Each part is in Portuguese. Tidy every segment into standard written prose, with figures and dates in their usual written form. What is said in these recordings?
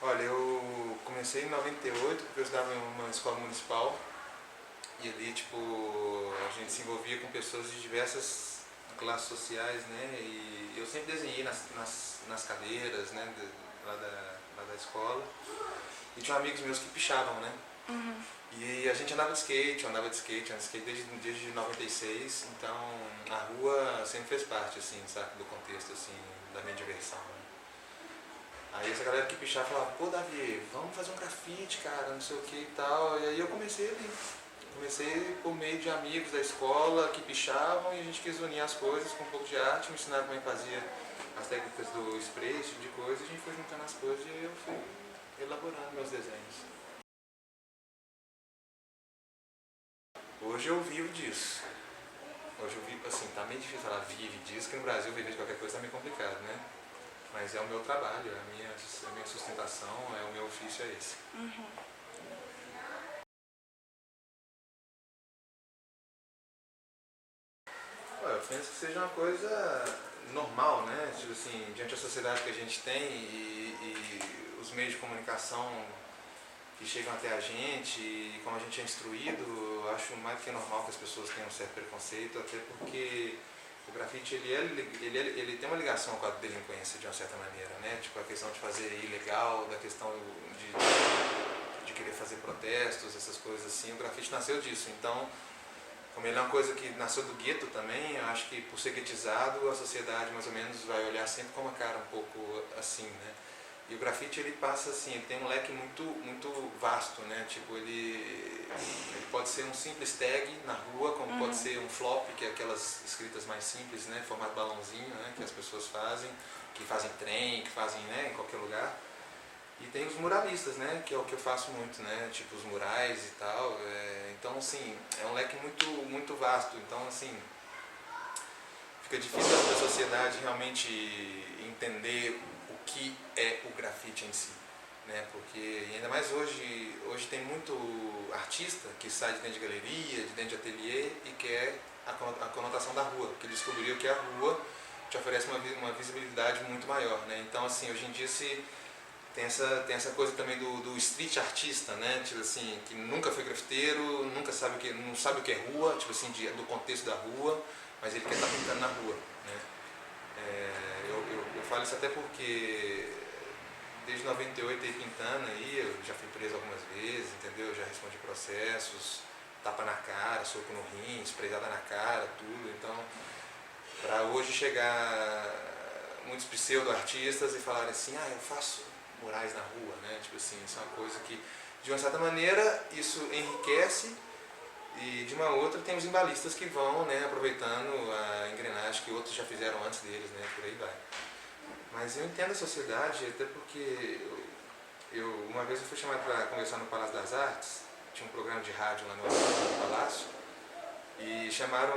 Olha, eu comecei em 98 porque eu estudava em uma escola municipal e ali, tipo, a gente se envolvia com pessoas de diversas classes sociais, né? E eu sempre desenhei nas cadeiras, né, lá da escola. E tinha amigos meus que pichavam, né? Uhum. E a gente andava de skate, desde 96, então a rua sempre fez parte, assim, sabe, do contexto, assim, da minha diversão, né? Aí essa galera que pichava falava, pô Davi, vamos fazer um grafite, cara, não sei o que e tal. E aí eu comecei ali. Comecei por meio de amigos da escola que pichavam e a gente quis unir as coisas com um pouco de arte, me ensinaram como é que fazia as técnicas do spray, esse tipo de coisa, e a gente foi juntando as coisas e eu fui elaborando meus desenhos. Hoje eu vivo disso. Hoje eu vivo, assim, tá meio difícil falar vive disso, que no Brasil viver de qualquer coisa tá meio complicado, né? Mas é o meu trabalho, é a minha sustentação, é o meu ofício é esse. Uhum. Eu penso que seja uma coisa normal, né? Tipo assim, diante da sociedade que a gente tem e os meios de comunicação que chegam até a gente e como a gente é instruído, eu acho mais do que normal que as pessoas tenham um certo preconceito, até porque o grafite ele tem uma ligação com a delinquência de uma certa maneira, né? Tipo a questão de fazer ilegal, da questão de querer fazer protestos, essas coisas assim. O grafite nasceu disso, então como ele é uma coisa que nasceu do gueto também, eu acho que por ser guetizado, a sociedade mais ou menos vai olhar sempre com uma cara um pouco assim, né? E o grafite ele passa assim, ele tem um leque muito vasto, né? Tipo, ele pode ser um simples tag na rua, como pode ser um flop, que é aquelas escritas mais simples, né? Formato balãozinho, né? Que as pessoas fazem, que fazem trem, que fazem, né? Em qualquer lugar. E tem os muralistas, né? Que é o que eu faço muito, né? Tipo os murais e tal. Então, assim, é um leque muito vasto. Então, assim, fica difícil da sociedade realmente entender o que é o grafite em si, né? Porque ainda mais hoje tem muito artista que sai de dentro de galeria, de dentro de ateliê e quer a conotação da rua, porque ele descobriu que a rua te oferece uma visibilidade muito maior, né? Então, assim, hoje em dia tem essa coisa também do street artista, né? Tipo assim, que nunca foi grafiteiro, nunca sabe não sabe o que é rua, tipo assim, do contexto da rua, mas ele quer estar pintando na rua, né? Eu falo isso até porque desde 98 aí pintando aí, eu já fui preso algumas vezes, entendeu? Já respondi processos, tapa na cara, soco no rim, sprayzada na cara, tudo. Então, para hoje chegar muitos pseudo-artistas e falarem assim, eu faço murais na rua, né? Tipo assim, isso é uma coisa que, de uma certa maneira, isso enriquece e de uma outra tem os embalistas que vão, né, aproveitando a engrenagem que outros já fizeram antes deles, né? Por aí vai. Mas eu entendo a sociedade, até porque uma vez eu fui chamado para conversar no Palácio das Artes, tinha um programa de rádio lá no Palácio, e chamaram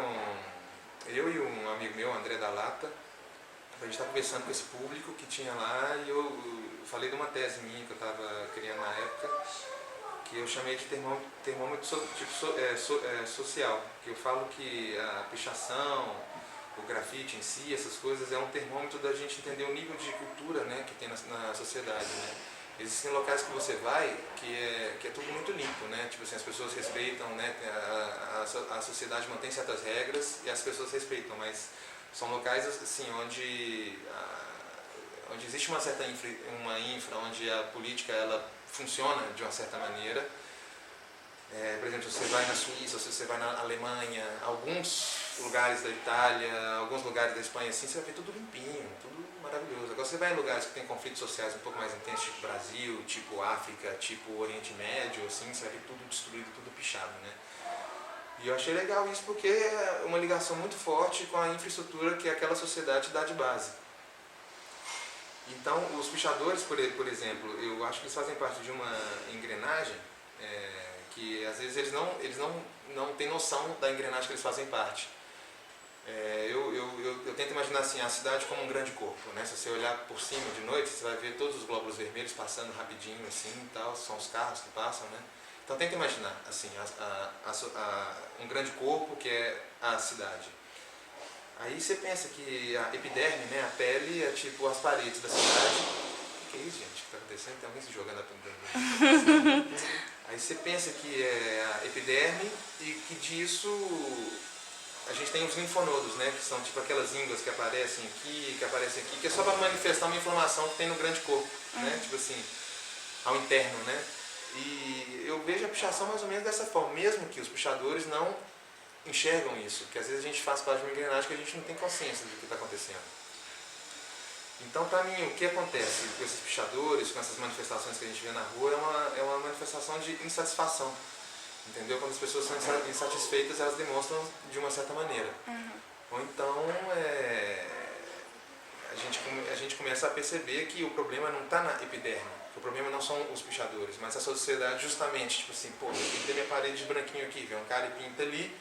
eu e um amigo meu, André da Lata, a gente estava conversando com esse público que tinha lá e eu falei de uma tese minha que eu estava criando na época, que eu chamei de termômetro social, que eu falo que a pichação, o grafite em si, essas coisas, é um termômetro da gente entender o nível de cultura, né, que tem na sociedade, né? Existem locais que você vai que é tudo muito limpo, né? Tipo assim, as pessoas respeitam, né? A sociedade mantém certas regras e as pessoas respeitam, mas são locais assim onde existe uma certa infra, onde a política ela funciona de uma certa maneira. Por exemplo, se você vai na Suíça, se você vai na Alemanha, alguns lugares da Itália, alguns lugares da Espanha, assim, você vai ver tudo limpinho, tudo maravilhoso. Agora você vai em lugares que tem conflitos sociais um pouco mais intensos, tipo Brasil, tipo África, tipo Oriente Médio, assim, você vai ver tudo destruído, tudo pichado, né? E eu achei legal isso porque é uma ligação muito forte com a infraestrutura que aquela sociedade dá de base. Então, os pichadores, por exemplo, eu acho que eles fazem parte de uma engrenagem que às vezes eles não têm noção da engrenagem que eles fazem parte. Eu tento imaginar assim, a cidade como um grande corpo, né? Se você olhar por cima de noite, você vai ver todos os glóbulos vermelhos passando rapidinho assim e tal, são os carros que passam, né? Então tenta imaginar assim, um grande corpo que é a cidade. Aí você pensa que a epiderme, né, a pele, é tipo as paredes da cidade, que é isso, gente? O que está acontecendo? Tem alguém se jogando a Aí você pensa que é a epiderme e que disso a gente tem os linfonodos, né? Que são tipo aquelas ínguas que aparecem aqui, que é só para manifestar uma inflamação que tem no grande corpo, né? Tipo assim, ao interno, né? E eu vejo a pichação mais ou menos dessa forma, mesmo que os pichadores não enxergam isso, que às vezes a gente faz parte de uma engrenagem que a gente não tem consciência do que está acontecendo. Então, para mim, o que acontece com esses pichadores, com essas manifestações que a gente vê na rua, é uma manifestação de insatisfação. Entendeu? Quando as pessoas são insatisfeitas, elas demonstram de uma certa maneira. Ou então, a gente começa a perceber que o problema não está na epiderme, que o problema não são os pichadores, mas a sociedade justamente, tipo assim, pô, eu pintei minha parede de branquinho aqui, vem um cara e pinta ali,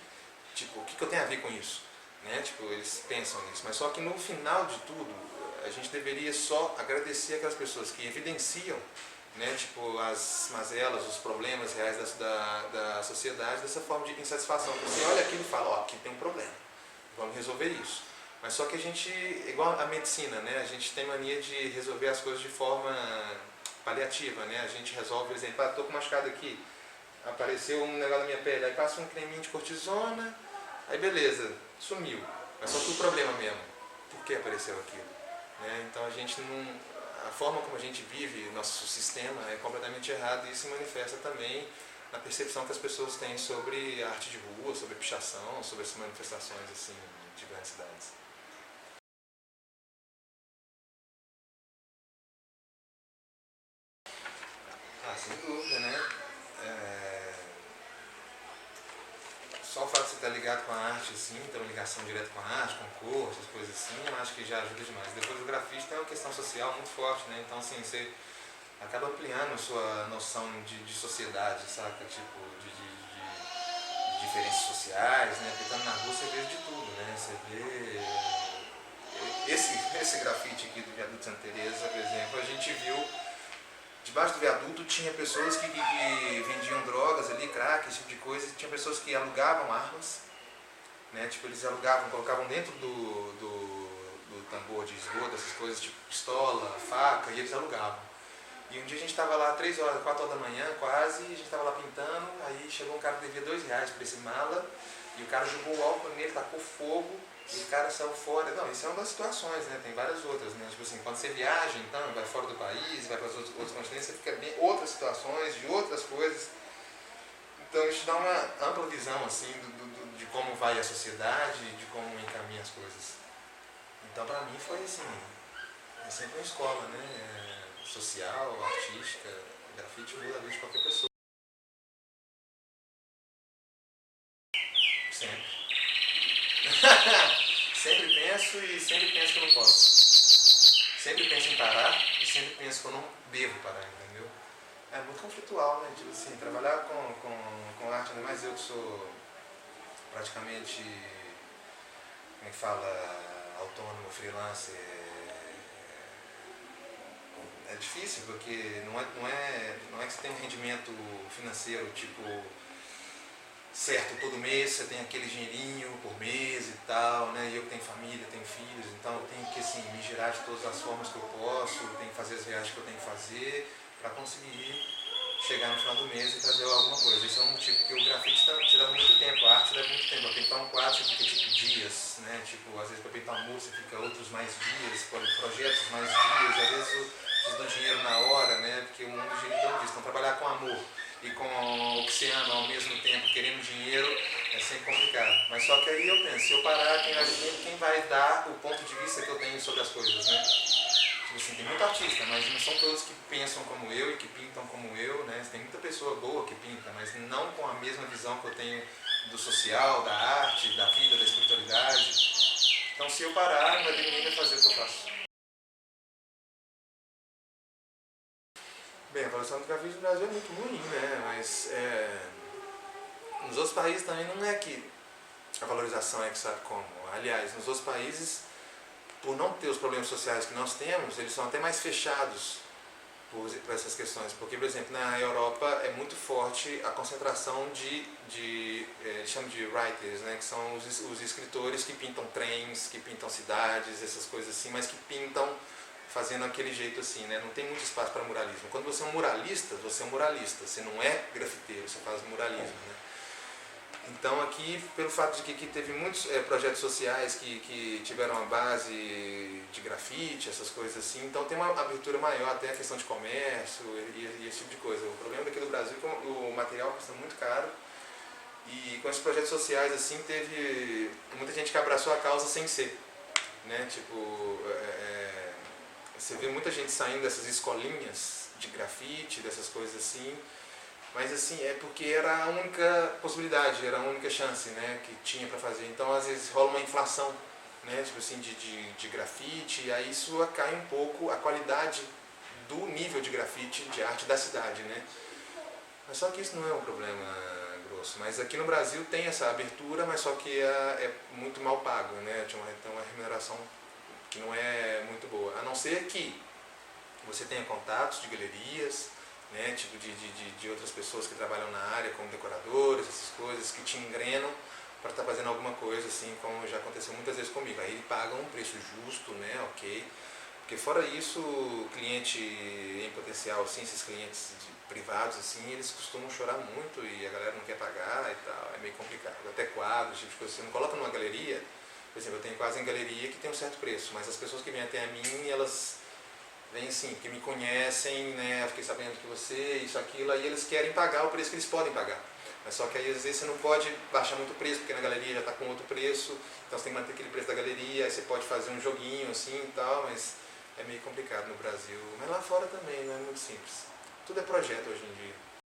tipo, o que eu tenho a ver com isso? Né? Tipo, eles pensam nisso, mas só que no final de tudo, a gente deveria só agradecer aquelas pessoas que evidenciam, né, tipo, as mazelas, os problemas reais da sociedade dessa forma de insatisfação. Você olha aquilo e fala, ó, aqui tem um problema, vamos resolver isso. Mas só que a gente, igual a medicina, né, a gente tem mania de resolver as coisas de forma paliativa, né, a gente resolve, por exemplo, tô com machucado aqui, apareceu um negócio na minha pele, aí passa um creminho de cortisona, aí beleza, sumiu. Mas só que o problema mesmo, por que apareceu aquilo? Né? Então a forma como a gente vive nosso sistema é completamente errado e isso se manifesta também na percepção que as pessoas têm sobre a arte de rua, sobre pichação, sobre essas manifestações assim, de grandes cidades. Sem dúvida, né? Só o fato de você estar ligado com a arte, assim, ter uma ligação direta com a arte, com o corpo, essas coisas assim, eu acho que já ajuda demais. Depois o grafite tem uma questão social muito forte, né? Então, assim, você acaba ampliando a sua noção de sociedade, saca? Tipo, de diferenças sociais, né? Porque estando na rua você vê de tudo, né? Você vê... Esse grafite aqui do Viaduto Santa Teresa, por exemplo, a gente viu... Debaixo do viaduto tinha pessoas que vendiam drogas ali, crack, esse tipo de coisa. Tinha pessoas que alugavam armas, né? Tipo, eles alugavam, colocavam dentro do tambor de esgoto, essas coisas, tipo pistola, faca, e eles alugavam. E um dia a gente estava lá 3 horas, 4 horas da manhã quase, e a gente estava lá pintando, aí chegou um cara que devia R$2 por esse mala, e o cara jogou o álcool nele, tacou fogo, e o cara saiu fora. Não, isso é uma das situações, né? Tem várias outras, né? Tipo assim, quando você viaja, então, vai fora do país, vai para os outros continentes, você fica bem outras situações, de outras coisas. Então isso dá uma ampla visão, assim, de como vai a sociedade, de como encaminha as coisas. Então, para mim, foi assim, é sempre uma escola, né? Social, artística, grafite muda a vida de qualquer pessoa. Sempre. Sempre penso e sempre penso que eu não posso. Sempre penso em parar e sempre penso que eu não devo parar, entendeu? É muito conflitual, né? Tipo assim, trabalhar com arte, ainda mais eu que sou praticamente, como é que fala, autônomo, freelancer, é difícil, porque não é que você tem um rendimento financeiro, tipo, certo, todo mês você tem aquele dinheirinho por mês e tal, né? E eu que tenho família, tenho filhos, então eu tenho que, assim, me girar de todas as formas que eu posso, tenho que fazer as viagens que eu tenho que fazer para conseguir chegar no final do mês e trazer alguma coisa. Isso é um motivo, porque o grafite te leva muito tempo, a arte leva muito tempo. Para pintar um quadro você fica tipo dias, né? Tipo, às vezes para pintar um muro você fica outros mais dias, projetos mais dias, às vezes precisa do dinheiro na hora, né? Porque o mundo gira em torno disso. Então trabalhar com amor e com o que você ama ao mesmo tempo, querendo dinheiro, é sempre complicado. Mas só que aí eu penso, se eu parar, quem vai dar o ponto de vista que eu tenho sobre as coisas, né? Tipo assim, tem muito artista, mas não são todos que pensam como eu e que pintam como eu, né? Tem muita pessoa boa que pinta, mas não com a mesma visão que eu tenho do social, da arte, da vida, da espiritualidade. Então se eu parar, não vai ter ninguém a fazer o que eu faço. Bem, a evolução do grafite no Brasil é muito ruim, né? Mas nos outros países também não é que a valorização é que sabe como. Aliás, nos outros países, por não ter os problemas sociais que nós temos, eles são até mais fechados por essas questões. Porque, por exemplo, na Europa é muito forte a concentração eles chamam de writers, né? Que são os escritores que pintam trens, que pintam cidades, essas coisas assim, mas que pintam fazendo aquele jeito assim, né? Não tem muito espaço para muralismo. Quando você é um muralista, você não é grafiteiro, você faz muralismo, né? Então aqui, pelo fato de que aqui teve muitos projetos sociais que tiveram uma base de grafite, essas coisas assim, então tem uma abertura maior, até a questão de comércio e esse tipo de coisa. O problema daqui do Brasil é que o material custa muito caro, e com esses projetos sociais assim, teve muita gente que abraçou a causa sem ser, né? Tipo, você vê muita gente saindo dessas escolinhas de grafite, dessas coisas assim, mas assim, é porque era a única possibilidade, era a única chance, né, que tinha para fazer. Então às vezes rola uma inflação, né, tipo assim, de grafite, e aí isso cai um pouco a qualidade do nível de grafite, de arte da cidade, né. Mas só que isso não é um problema grosso. Mas aqui no Brasil tem essa abertura, mas só que é muito mal pago, né, tem uma remuneração que não é muito boa. A não ser que você tenha contatos de galerias, né, tipo de outras pessoas que trabalham na área, como decoradores, essas coisas, que te engrenam para estar fazendo alguma coisa, assim, como já aconteceu muitas vezes comigo. Aí pagam um preço justo, né, ok. Porque fora isso, o cliente em potencial, assim, esses clientes privados, assim, eles costumam chorar muito e a galera não quer pagar e tal, é meio complicado. Até quadros, tipo de coisa, você não coloca numa galeria, por exemplo, eu tenho quase em galeria que tem um certo preço, mas as pessoas que vêm até a mim, elas vem assim, que me conhecem, né, eu fiquei sabendo que você, isso, aquilo, aí eles querem pagar o preço que eles podem pagar. Mas só que aí às vezes você não pode baixar muito o preço, porque na galeria já está com outro preço, então você tem que manter aquele preço da galeria, aí você pode fazer um joguinho assim e tal, mas é meio complicado no Brasil. Mas lá fora também, não é muito simples. Tudo é projeto hoje em dia.